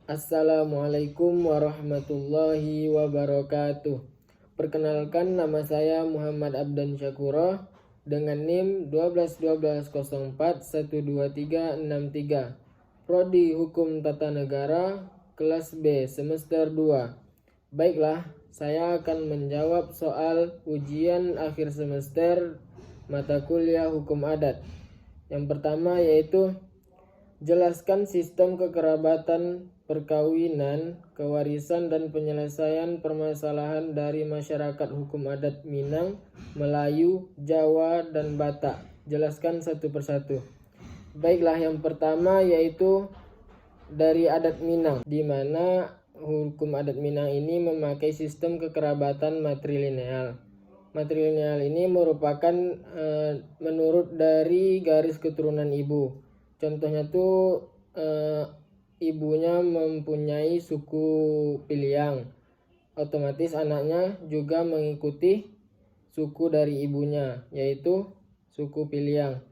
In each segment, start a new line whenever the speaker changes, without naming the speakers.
Assalamualaikum warahmatullahi wabarakatuh. Perkenalkan, nama saya Muhammad Abdan Syakuro dengan NIM 12-12-04-12363, Prodi Hukum Tata Negara, kelas B, semester 2. Baiklah, saya akan menjawab soal ujian akhir semester mata kuliah Hukum Adat. Yang pertama yaitu jelaskan sistem kekerabatan, perkawinan, kewarisan, dan penyelesaian permasalahan dari masyarakat hukum adat Minang, Melayu, Jawa, dan Batak. Jelaskan satu persatu. Baiklah, yang pertama yaitu dari adat Minang, di mana hukum adat Minang ini memakai sistem kekerabatan matrilineal. Matrilineal ini merupakan menurut dari garis keturunan ibu. Contohnya tuh ibunya mempunyai suku Piliang, otomatis anaknya juga mengikuti suku dari ibunya, yaitu suku Piliang.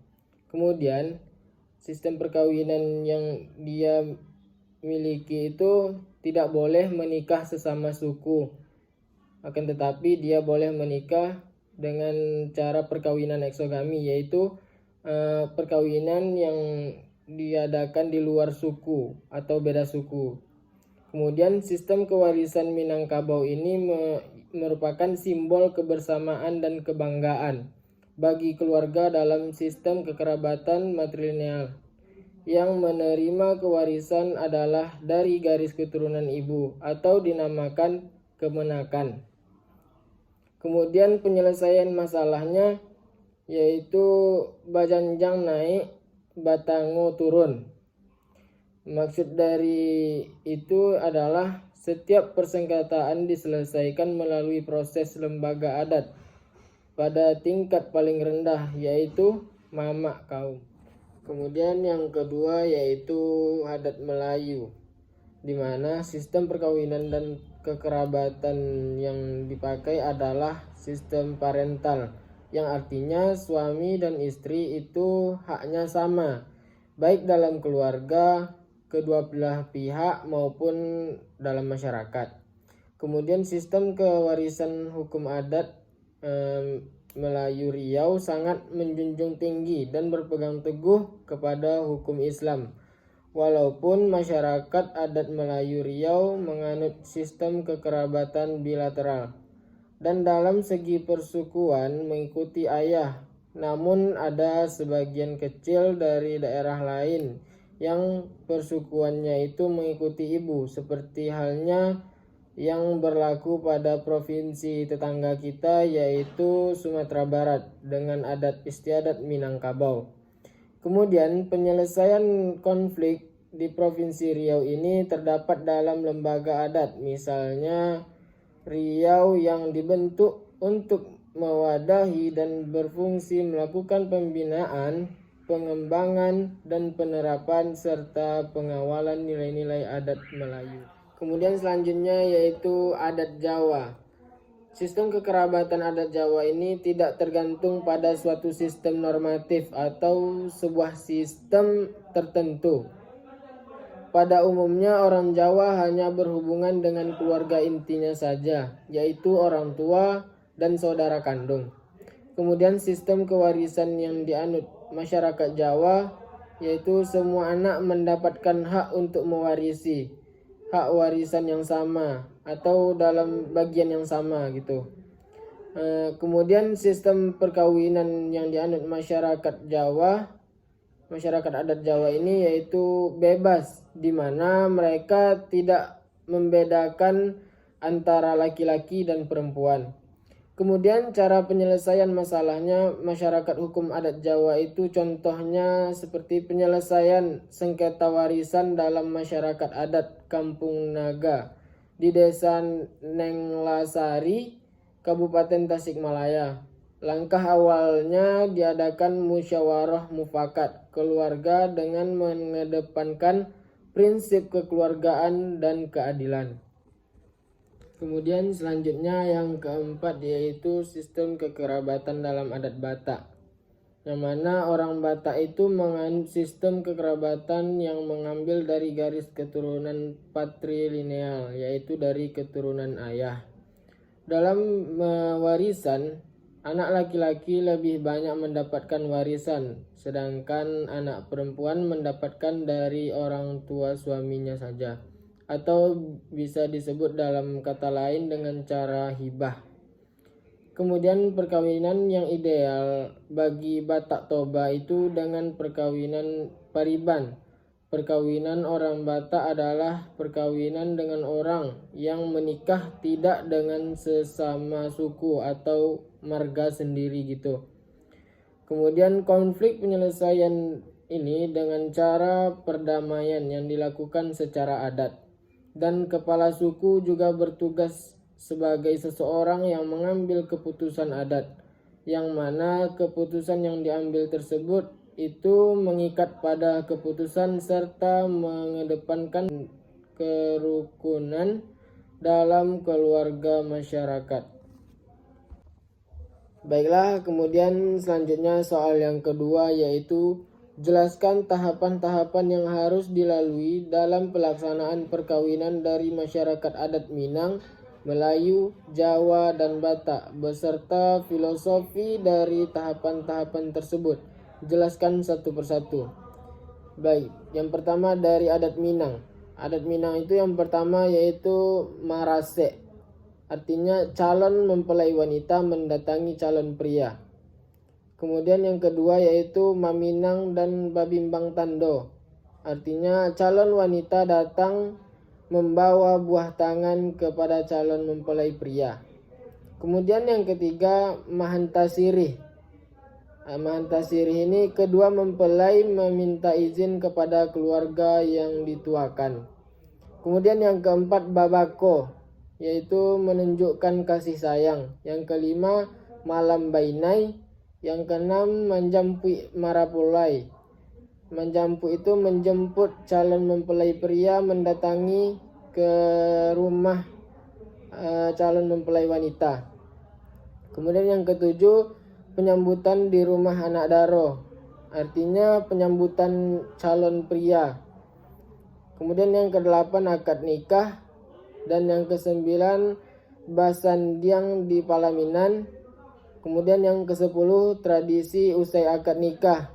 Kemudian sistem perkawinan yang dia miliki itu tidak boleh menikah sesama suku, akan tetapi dia boleh menikah dengan cara perkawinan eksogami, yaitu perkawinan yang diadakan di luar suku atau beda suku. Kemudian sistem kewarisan Minangkabau ini merupakan simbol kebersamaan dan kebanggaan bagi keluarga dalam sistem kekerabatan matrilineal. Yang menerima kewarisan adalah dari garis keturunan ibu atau dinamakan kemenakan. Kemudian penyelesaian masalahnya yaitu Bajanjang naik, Batango turun. Maksud dari itu adalah setiap persengketaan diselesaikan melalui proses lembaga adat pada tingkat paling rendah, yaitu mamak kaum. Kemudian yang kedua yaitu adat Melayu, di mana sistem perkawinan dan kekerabatan yang dipakai adalah sistem parental, yang artinya suami dan istri itu haknya sama, baik dalam keluarga, kedua belah pihak maupun dalam masyarakat. Kemudian sistem kewarisan hukum adat Melayu Riau sangat menjunjung tinggi dan berpegang teguh kepada hukum Islam. Walaupun masyarakat adat Melayu Riau menganut sistem kekerabatan bilateral dan dalam segi persukuan mengikuti ayah, namun ada sebagian kecil dari daerah lain yang persukuannya itu mengikuti ibu, seperti halnya yang berlaku pada provinsi tetangga kita yaitu Sumatera Barat dengan adat istiadat Minangkabau. Kemudian penyelesaian konflik di Provinsi Riau ini terdapat dalam lembaga adat, misalnya Riau yang dibentuk untuk mewadahi dan berfungsi melakukan pembinaan, pengembangan, dan penerapan serta pengawalan nilai-nilai adat Melayu. Kemudian selanjutnya yaitu adat Jawa. Sistem kekerabatan adat Jawa ini tidak tergantung pada suatu sistem normatif atau sebuah sistem tertentu. Pada umumnya orang Jawa hanya berhubungan dengan keluarga intinya saja, yaitu orang tua dan saudara kandung. Kemudian sistem kewarisan yang dianut masyarakat Jawa yaitu semua anak mendapatkan hak untuk mewarisi, hak warisan yang sama atau dalam bagian yang sama gitu. Kemudian sistem perkawinan yang dianut masyarakat adat Jawa ini yaitu bebas, di mana mereka tidak membedakan antara laki-laki dan perempuan. Kemudian cara penyelesaian masalahnya masyarakat hukum adat Jawa itu contohnya seperti penyelesaian sengketa warisan dalam masyarakat adat Kampung Naga di Desa Nenglasari, Kabupaten Tasikmalaya. Langkah awalnya diadakan musyawarah mufakat keluarga dengan mengedepankan prinsip kekeluargaan dan keadilan. Kemudian selanjutnya yang keempat yaitu sistem kekerabatan dalam adat Batak. yang mana orang Batak itu menganut sistem kekerabatan yang mengambil dari garis keturunan patrilineal, yaitu dari keturunan ayah. Dalam warisan, anak laki-laki lebih banyak mendapatkan warisan, sedangkan anak perempuan mendapatkan dari orang tua suaminya saja, atau bisa disebut dalam kata lain dengan cara hibah. Kemudian perkawinan yang ideal bagi Batak Toba itu dengan perkawinan pariban. Perkawinan orang Batak adalah perkawinan dengan orang yang menikah tidak dengan sesama suku atau marga sendiri gitu. Kemudian konflik penyelesaian ini dengan cara perdamaian yang dilakukan secara adat. Dan kepala suku juga bertugas sebagai seseorang yang mengambil keputusan adat, yang mana keputusan yang diambil tersebut itu mengikat pada keputusan serta mengedepankan kerukunan dalam keluarga masyarakat. Baiklah, kemudian selanjutnya soal yang kedua, yaitu jelaskan tahapan-tahapan yang harus dilalui dalam pelaksanaan perkawinan dari masyarakat adat Minang, Melayu, Jawa, dan Batak, beserta filosofi dari tahapan-tahapan tersebut. Jelaskan satu persatu. Baik, yang pertama dari adat Minang. Adat Minang itu yang pertama yaitu marase. Artinya calon mempelai wanita mendatangi calon pria. Kemudian yang kedua yaitu maminang dan babimbang tando. Artinya calon wanita datang membawa buah tangan kepada calon mempelai pria. Kemudian yang ketiga mahantasirih. Mahantasirih ini kedua mempelai meminta izin kepada keluarga yang dituakan. Kemudian yang keempat babako, yaitu menunjukkan kasih sayang. Yang kelima malam bainai. Yang keenam manjampu marapulai. Menjampu itu menjemput calon mempelai pria mendatangi ke rumah calon mempelai wanita. Kemudian yang ketujuh penyambutan di rumah anak daro. Artinya penyambutan calon pria. Kemudian yang kedelapan akad nikah. Dan yang kesembilan basandiang di Palaminan. Kemudian yang kesepuluh tradisi usai akad nikah,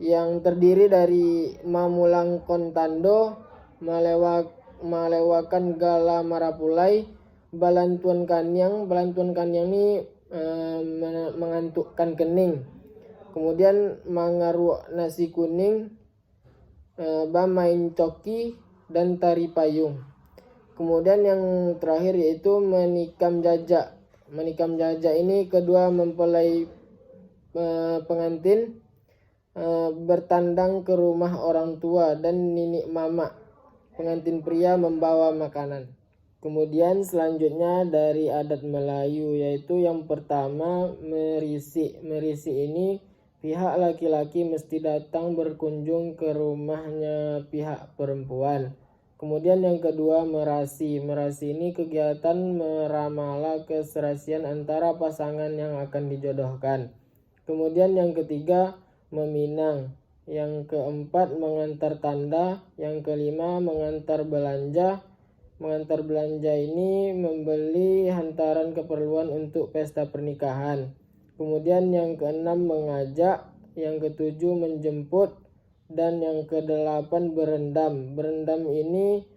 yang terdiri dari mamulang kontando, melewakan gala marapulai, balantuan kanyang. Balantuan kanyang ini mengantukkan kening. Kemudian mangaru nasi kuning, bamain coki, dan tari payung. Kemudian yang terakhir yaitu menikam jajak. Menikam jajak ini kedua mempelai pengantin bertandang ke rumah orang tua dan ninik mama pengantin pria membawa makanan. Kemudian selanjutnya dari adat Melayu, yaitu yang pertama merisi. Merisi ini pihak laki-laki mesti datang berkunjung ke rumahnya pihak perempuan. Kemudian yang kedua merasi. Merasi ini kegiatan meramala keserasian antara pasangan yang akan dijodohkan. Kemudian yang ketiga meminang. Yang keempat mengantar tanda. Yang kelima mengantar belanja. Mengantar belanja ini membeli hantaran keperluan untuk pesta pernikahan. Kemudian yang keenam mengajak. Yang ketujuh menjemput. Dan yang kedelapan berendam. Berendam ini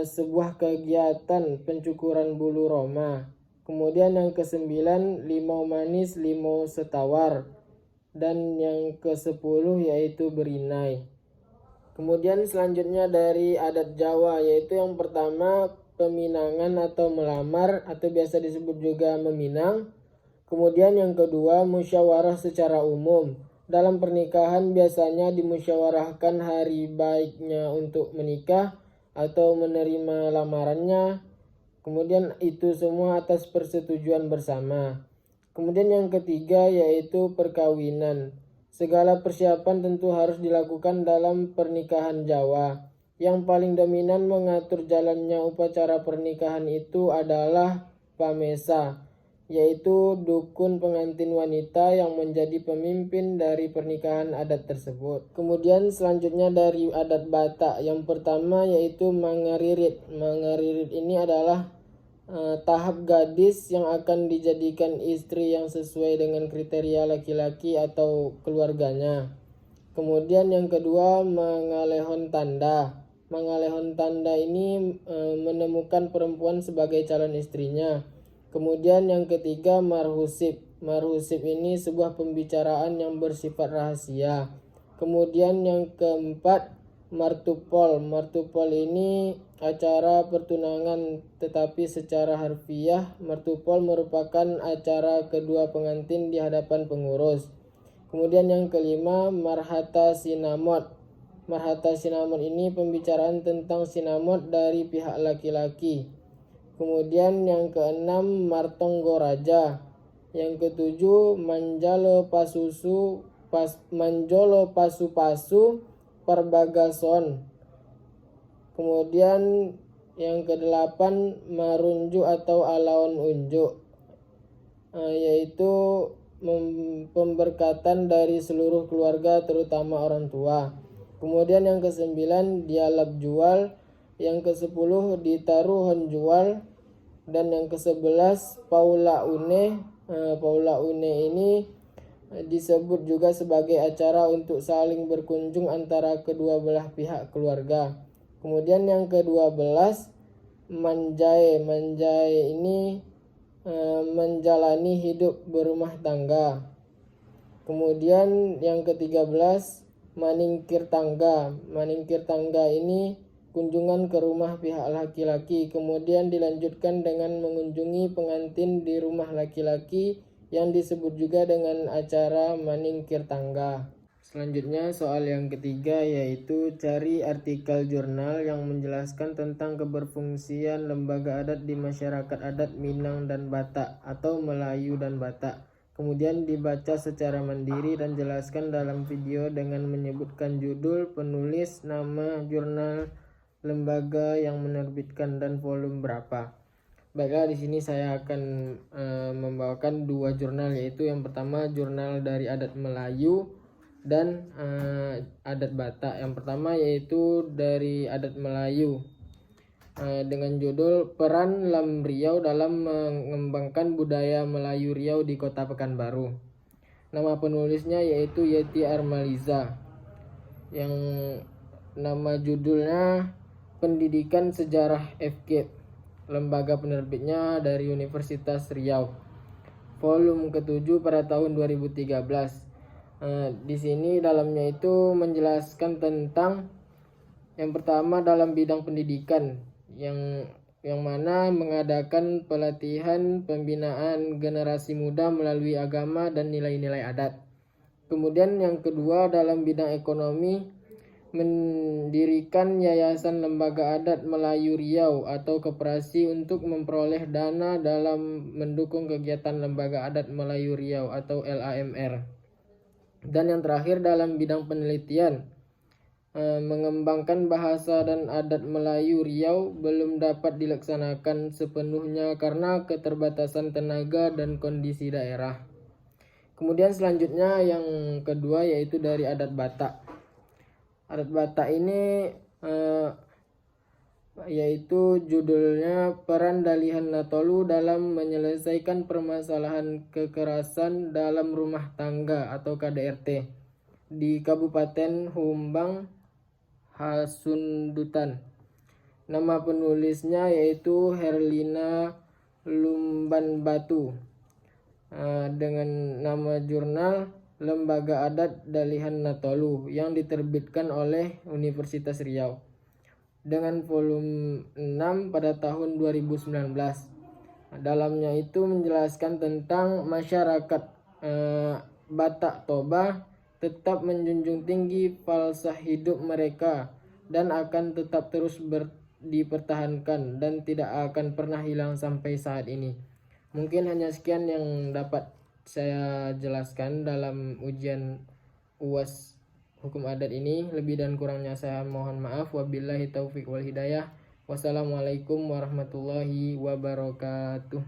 sebuah kegiatan pencukuran bulu roma. Kemudian yang kesembilan limau manis, limau setawar. Dan yang kesepuluh yaitu berinai. Kemudian selanjutnya dari adat Jawa, yaitu yang pertama peminangan atau melamar atau biasa disebut juga meminang. Kemudian yang kedua musyawarah secara umum. Dalam pernikahan biasanya dimusyawarahkan hari baiknya untuk menikah atau menerima lamarannya. Kemudian itu semua atas persetujuan bersama. Kemudian yang ketiga yaitu perkawinan. Segala persiapan tentu harus dilakukan dalam pernikahan Jawa. Yang paling dominan mengatur jalannya upacara pernikahan itu adalah pamesa, yaitu dukun pengantin wanita yang menjadi pemimpin dari pernikahan adat tersebut. Kemudian selanjutnya dari adat Batak, yang pertama yaitu mangaririt. Mangaririt ini adalah tahap gadis yang akan dijadikan istri yang sesuai dengan kriteria laki-laki atau keluarganya. Kemudian yang kedua, mangalehon tanda. Mangalehon tanda ini menemukan perempuan sebagai calon istrinya. Kemudian yang ketiga, marhusib. Marhusib ini sebuah pembicaraan yang bersifat rahasia. Kemudian yang keempat, martupol. Martupol ini acara pertunangan, tetapi secara harfiah martupol merupakan acara kedua pengantin di hadapan pengurus. Kemudian yang kelima, marhata sinamot. Marhata sinamot ini pembicaraan tentang sinamot dari pihak laki-laki. Kemudian yang keenam, martonggo raja. Yang ketujuh, manjalo pasu-pasu perbagason. Kemudian yang kedelapan, marunju atau alaun unjuk, yaitu pemberkatan dari seluruh keluarga terutama orang tua. Kemudian yang kesembilan, dialab jual. Yang ke-10, ditaruhon jual. Dan yang ke-11, paula une. Paula une ini disebut juga sebagai acara untuk saling berkunjung antara kedua belah pihak keluarga. Kemudian yang ke-12, manjae. Manjae ini menjalani hidup berumah tangga. Kemudian yang ke-13, maningkir tangga. Maningkir tangga ini kunjungan ke rumah pihak laki-laki. Kemudian dilanjutkan dengan mengunjungi pengantin di rumah laki-laki yang disebut juga dengan acara maningkir tangga. Selanjutnya soal yang ketiga, yaitu cari artikel jurnal yang menjelaskan tentang keberfungsian lembaga adat di masyarakat adat Minang dan Batak atau Melayu dan Batak. Kemudian dibaca secara mandiri dan jelaskan dalam video dengan menyebutkan judul, penulis, nama, jurnal, lembaga yang menerbitkan, dan volume berapa. Baiklah, di sini saya akan membawakan dua jurnal, yaitu yang pertama jurnal dari adat Melayu dan adat Batak. Yang pertama yaitu dari adat Melayu dengan judul Peran Lam Riau dalam Mengembangkan Budaya Melayu Riau di Kota Pekanbaru. Nama penulisnya yaitu Yeti Armaliza, yang nama judulnya Pendidikan Sejarah FK. Lembaga penerbitnya dari Universitas Riau. Volume ke-7 pada tahun 2013. Di sini dalamnya itu menjelaskan tentang yang pertama dalam bidang pendidikan, yang mana mengadakan pelatihan pembinaan generasi muda melalui agama dan nilai-nilai adat. Kemudian yang kedua dalam bidang ekonomi, mendirikan Yayasan Lembaga Adat Melayu Riau atau koperasi untuk memperoleh dana dalam mendukung kegiatan Lembaga Adat Melayu Riau atau LAMR. Dan yang terakhir dalam bidang penelitian, mengembangkan bahasa dan adat Melayu Riau belum dapat dilaksanakan sepenuhnya karena keterbatasan tenaga dan kondisi daerah. Kemudian selanjutnya yang kedua yaitu dari adat Batak. Adat Batak ini yaitu judulnya Peran Dalihan Natolu dalam Menyelesaikan Permasalahan Kekerasan dalam Rumah Tangga atau KDRT di Kabupaten Humbang, Hasundutan. Nama penulisnya yaitu Herlina Lumban Batu, dengan nama jurnal Lembaga Adat Dalihan Natolu yang diterbitkan oleh Universitas Riau dengan volume 6 pada tahun 2019. Dalamnya itu menjelaskan tentang masyarakat Batak Toba tetap menjunjung tinggi falsafah hidup mereka dan akan tetap terus dipertahankan dan tidak akan pernah hilang sampai saat ini. Mungkin hanya sekian yang dapat saya jelaskan dalam ujian UAS hukum adat ini. Lebih dan kurangnya saya mohon maaf. Wabillahi taufik wal hidayah. Wassalamualaikum warahmatullahi wabarakatuh.